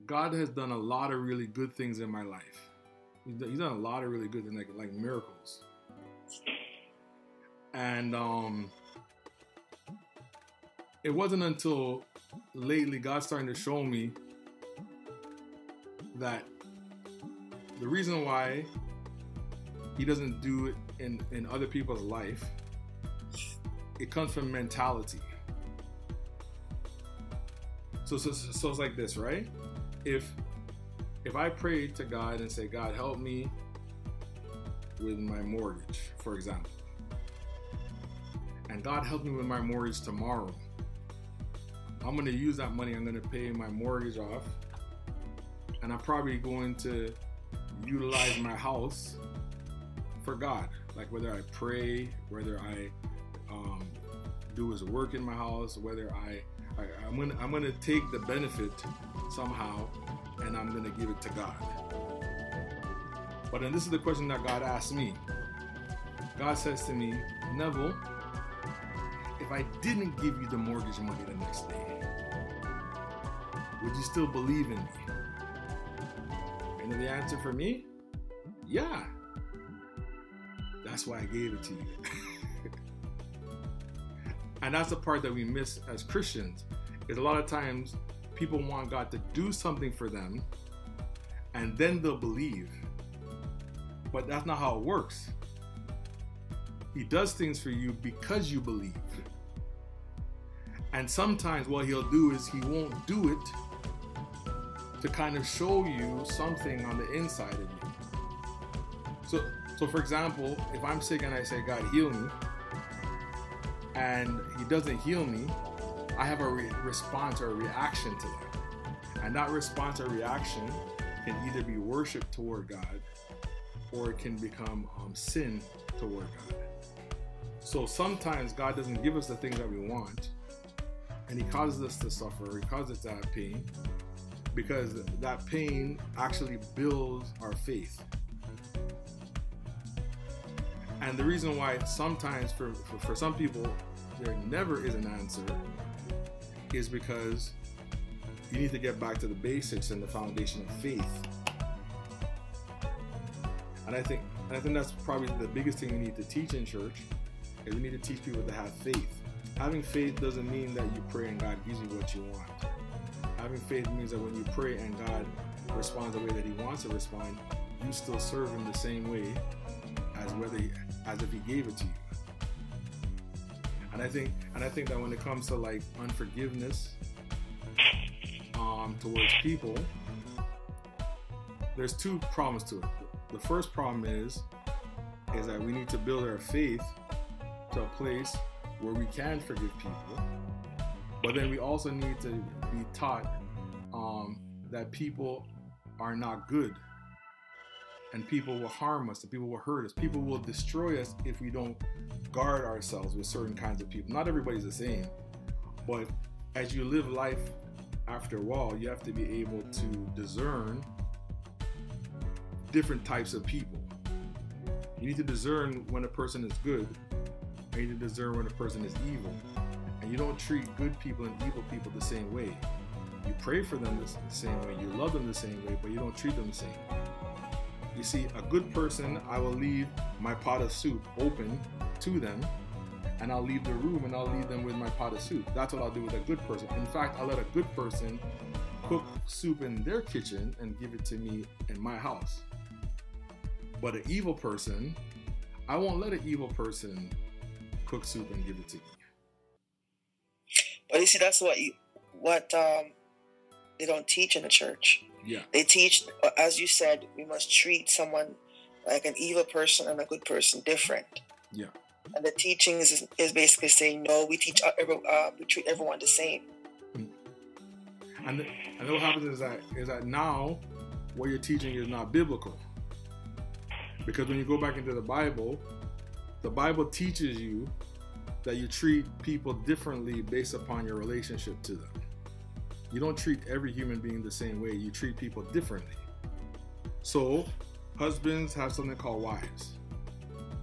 God has done a lot of really good things in my life. He's done a lot of really good things, like miracles. And it wasn't until lately God's starting to show me that the reason why he doesn't do it in other people's life, it comes from mentality. So it's like this, right? If I pray to God and say, God, help me with my mortgage, for example, and God help me with my mortgage tomorrow, I'm going to use that money, I'm going to pay my mortgage off, and I'm probably going to utilize my house for God. Like whether I pray, whether I do his work in my house, whether I'm gonna take the benefit somehow and I'm gonna give it to God. But then this is the question that God asked me. God says to me, Neville, if I didn't give you the mortgage money the next day, would you still believe in me? And then the answer for me, yeah. That's why I gave it to you. And that's the part that we miss as Christians, is a lot of times people want God to do something for them and then they'll believe. But that's not how it works. He does things for you because you believe. And sometimes what he'll do is he won't do it to kind of show you something on the inside of you. So for example, if I'm sick and I say, God, heal me, and he doesn't heal me, I have a response or a reaction to that. And that response or reaction can either be worship toward God, or it can become sin toward God. So sometimes God doesn't give us the things that we want, and he causes us to suffer, he causes us to have pain, because that pain actually builds our faith. And the reason why sometimes for some people there never is an answer is because you need to get back to the basics and the foundation of faith. And I think that's probably the biggest thing we need to teach in church, is we need to teach people to have faith. Having faith doesn't mean that you pray and God gives you what you want. Having faith means that when you pray and God responds the way that he wants to respond, you still serve him the same way as if he gave it to you. And I think that when it comes to like unforgiveness towards people, there's two problems to it. The first problem is that we need to build our faith to a place where we can forgive people, but then we also need to be taught that people are not good, and people will harm us, and people will hurt us, people will destroy us if we don't guard ourselves with certain kinds of people. Not everybody's the same, but as you live life after a while, you have to be able to discern different types of people. You need to discern when a person is good, and you need to discern when a person is evil. And you don't treat good people and evil people the same way. You pray for them the same way, you love them the same way, but you don't treat them the same way. You see, a good person, I will leave my pot of soup open to them, and I'll leave the room and I'll leave them with my pot of soup. That's what I'll do with a good person. In fact, I'll let a good person cook soup in their kitchen and give it to me in my house. But an evil person, I won't let an evil person cook soup and give it to me. But you see, that's what they don't teach in the church. Yeah. They teach, as you said, we must treat someone like an evil person and a good person different. Yeah. And the teaching is basically saying, no, we treat everyone the same. And what happens is that now what you're teaching is not biblical. Because when you go back into the Bible teaches you that you treat people differently based upon your relationship to them. You don't treat every human being the same way. You treat people differently. So husbands have something called wives.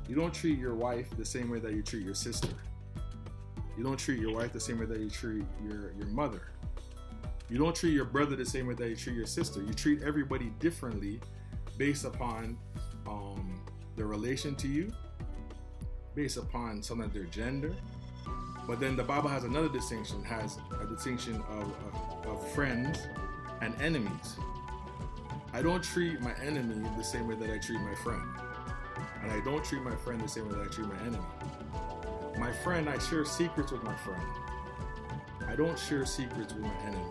You don't treat your wife the same way that you treat your sister. You don't treat your wife the same way that you treat your mother. You don't treat your brother the same way that you treat your sister. You treat everybody differently based upon their relation to you, based upon some of their gender. But then the Bible has another distinction, has a distinction of friends and enemies. I don't treat my enemy the same way that I treat my friend. And I don't treat my friend the same way that I treat my enemy. My friend, I share secrets with my friend. I don't share secrets with my enemy.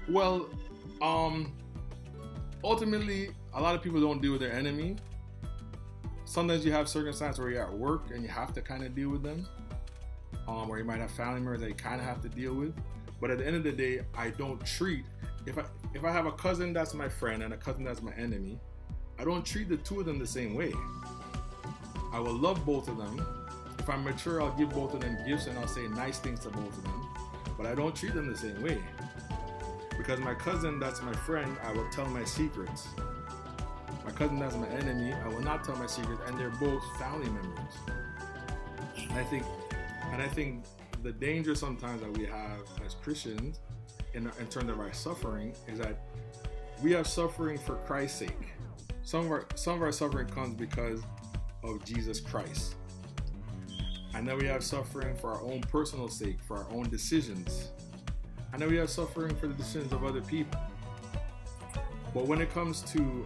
Well, ultimately, a lot of people don't deal with their enemy. Sometimes you have circumstances where you're at work and you have to kind of deal with them. Or you might have family members that you kind of have to deal with. But at the end of the day, I don't treat, if I have a cousin that's my friend and a cousin that's my enemy, I don't treat the two of them the same way. I will love both of them. If I'm mature, I'll give both of them gifts and I'll say nice things to both of them. But I don't treat them the same way. Because my cousin that's my friend, I will tell my secrets. My cousin that's my enemy, I will not tell my secrets, and they're both family members. And I think the danger sometimes that we have as Christians in terms of our suffering is that we have suffering for Christ's sake. Some of our suffering comes because of Jesus Christ. And then we have suffering for our own personal sake, for our own decisions. And then we have suffering for the decisions of other people. But when it comes to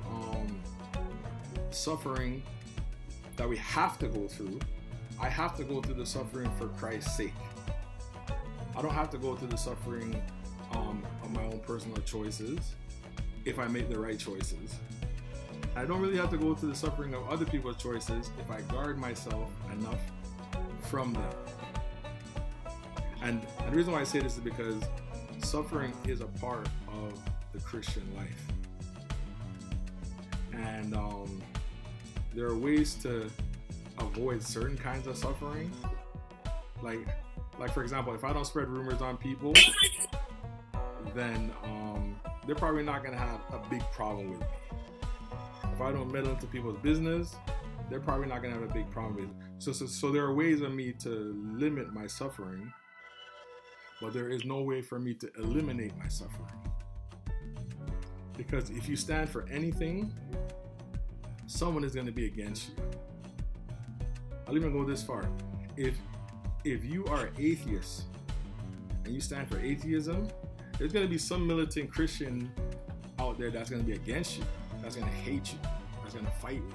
suffering that we have to go through, I have to go through the suffering for Christ's sake. I don't have to go through the suffering of my own personal choices if I make the right choices. I don't really have to go through the suffering of other people's choices if I guard myself enough from them. And the reason why I say this is because suffering is a part of the Christian life. And there are ways to avoid certain kinds of suffering. Like for example, if I don't spread rumors on people, then they're probably not going to have a big problem with me. If I don't meddle into people's business, they're probably not going to have a big problem with it. So there are ways of me to limit my suffering, but there is no way for me to eliminate my suffering. Because if you stand for anything, someone is going to be against you. I'll even go this far. If you are atheist and you stand for atheism, there's going to be some militant Christian out there that's going to be against you, that's going to hate you, that's going to fight you.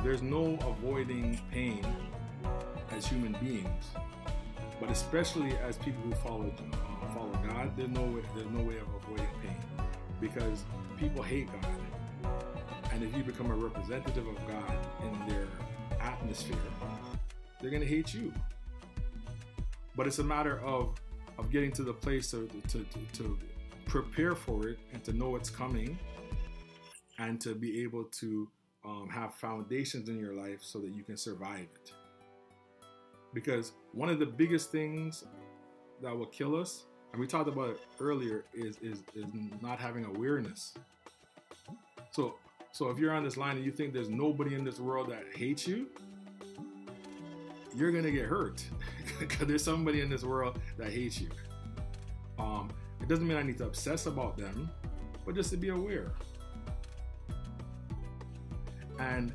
There's no avoiding pain as human beings, but especially as people who follow God, there's no way of avoiding pain, because people hate God. And if you become a representative of God in their atmosphere, they're going to hate you. But it's a matter of getting to the place to prepare for it and to know what's coming, and to be able to have foundations in your life so that you can survive it. Because one of the biggest things that will kill us, and we talked about it earlier, is not having awareness. So if you're on this line and you think there's nobody in this world that hates you, you're gonna get hurt because there's somebody in this world that hates you. It doesn't mean I need to obsess about them, but just to be aware. And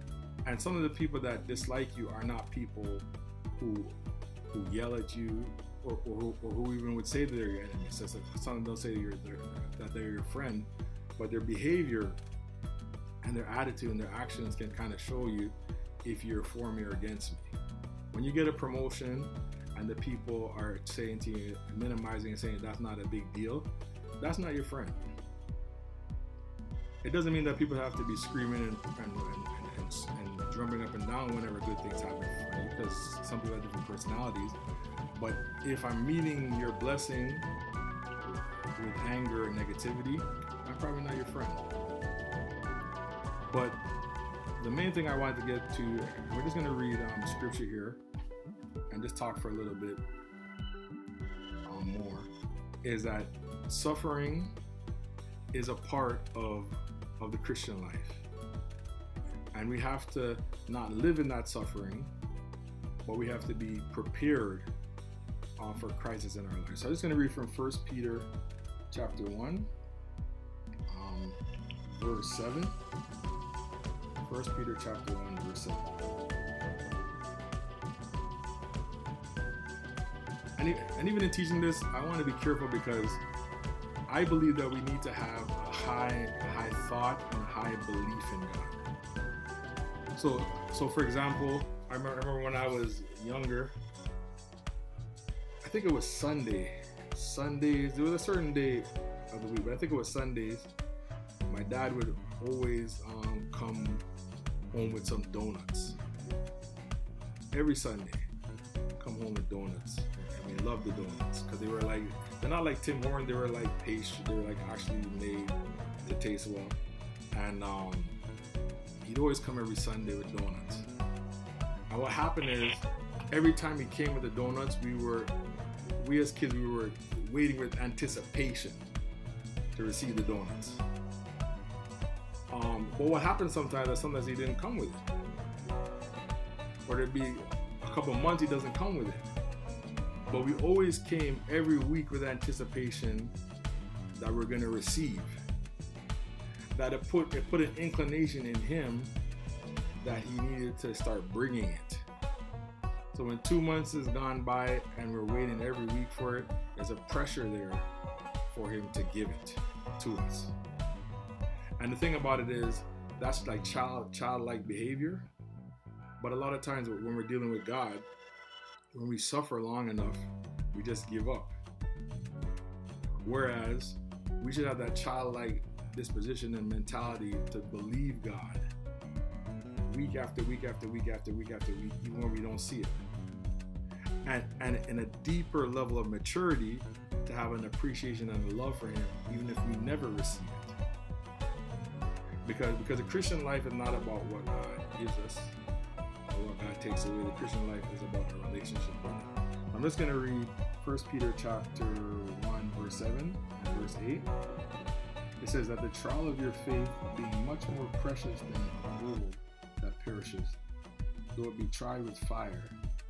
some of the people that dislike you are not people who yell at you or who even would say that they're your enemy. So some they'll say that they're your friend, but their behavior and their attitude and their actions can kind of show you if you're for me or against me. When you get a promotion and the people are saying to you, minimizing and saying that's not a big deal, that's not your friend. It doesn't mean that people have to be screaming and drumming up and down whenever good things happen for you, because some people have different personalities. But if I'm meeting your blessing with anger and negativity, I'm probably not your friend. But the main thing I wanted to get to, we're just going to read scripture here and just talk for a little bit more, is that suffering is a part of the Christian life. And we have to not live in that suffering, but we have to be prepared for Christ is in our lives. So I'm just going to read from 1 Peter chapter 1, verse 7. 1 Peter chapter 1, verse 7. And even in teaching this, I want to be careful because I believe that we need to have a high thought and a high belief in God. So for example, I remember when I was younger, I think it was Sundays. There was a certain day of the week, but I think it was Sundays. My dad would always come home with some donuts. Every Sunday, come home with donuts. And we loved the donuts because they're not like Tim Hortons, they were like pastry, they were like actually made to taste well. And he'd always come every Sunday with donuts. And what happened is, every time he came with the donuts, we as kids, we were waiting with anticipation to receive the donuts. But what happened sometimes is sometimes he didn't come with it. Or there'd be a couple months he doesn't come with it. But we always came every week with anticipation that we're going to receive. That it put an inclination in him that he needed to start bringing it. So when 2 months has gone by and we're waiting every week for it, there's a pressure there for him to give it to us. And the thing about it is, that's like childlike behavior. But a lot of times when we're dealing with God, when we suffer long enough, we just give up. Whereas we should have that childlike disposition and mentality to believe God week after week after week after week after week, even when we don't see it. And in a deeper level of maturity, to have an appreciation and a love for him, even if we never receive it. Because the Christian life is not about what God gives us or what God takes away. The Christian life is about our relationship with him. I'm just going to read 1 Peter chapter 1, verse 7 and verse 8. It says that the trial of your faith, being much more precious than gold that perishes, though it be tried with fire,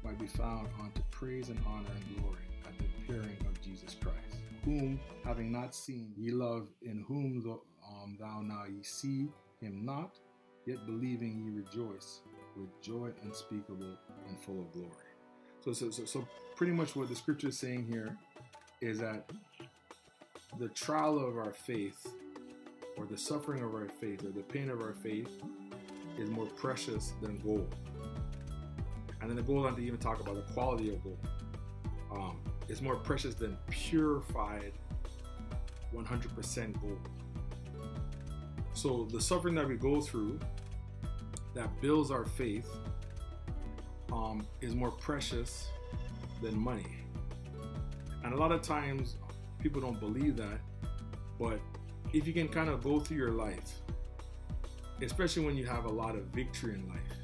might be found unto praise and honor and glory at the appearing of Jesus Christ, whom, having not seen, ye love, in whom thou now ye see him not, yet believing ye rejoice with joy unspeakable and full of glory. So pretty much what the scripture is saying here is that the trial of our faith, or the suffering of our faith, or the pain of our faith, is more precious than gold. And then it goes on to even talk about the quality of gold. It's more precious than purified 100% gold. So the suffering that we go through that builds our faith is more precious than money. And a lot of times people don't believe that, but if you can kind of go through your life, especially when you have a lot of victory in life,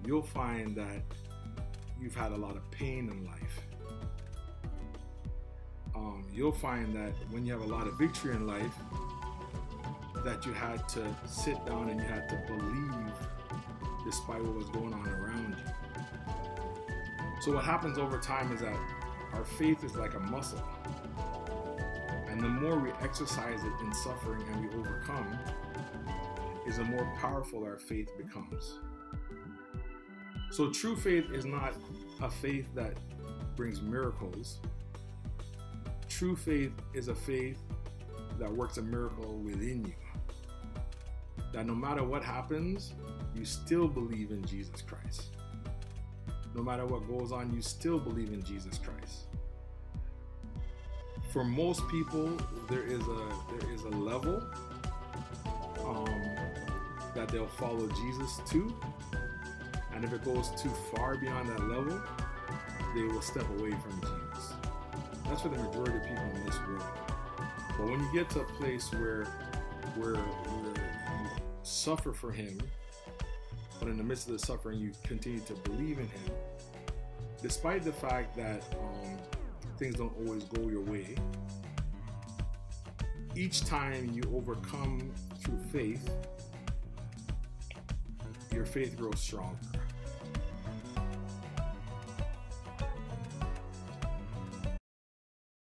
you'll find that you've had a lot of pain in life. You'll find that when you have a lot of victory in life, that you had to sit down and you had to believe despite what was going on around you. So what happens over time is that our faith is like a muscle. And the more we exercise it in suffering and we overcome, is the more powerful our faith becomes. So true faith is not a faith that brings miracles. True faith is a faith that works a miracle within you. That no matter what happens, you still believe in Jesus Christ. No matter what goes on, you still believe in Jesus Christ. For most people, there is a level that they'll follow Jesus to. And if it goes too far beyond that level, they will step away from Jesus. That's for the majority of people in this world. But when you get to a place where you suffer for him, but in the midst of the suffering, you continue to believe in him, despite the fact that things don't always go your way, each time you overcome through faith, your faith grows stronger.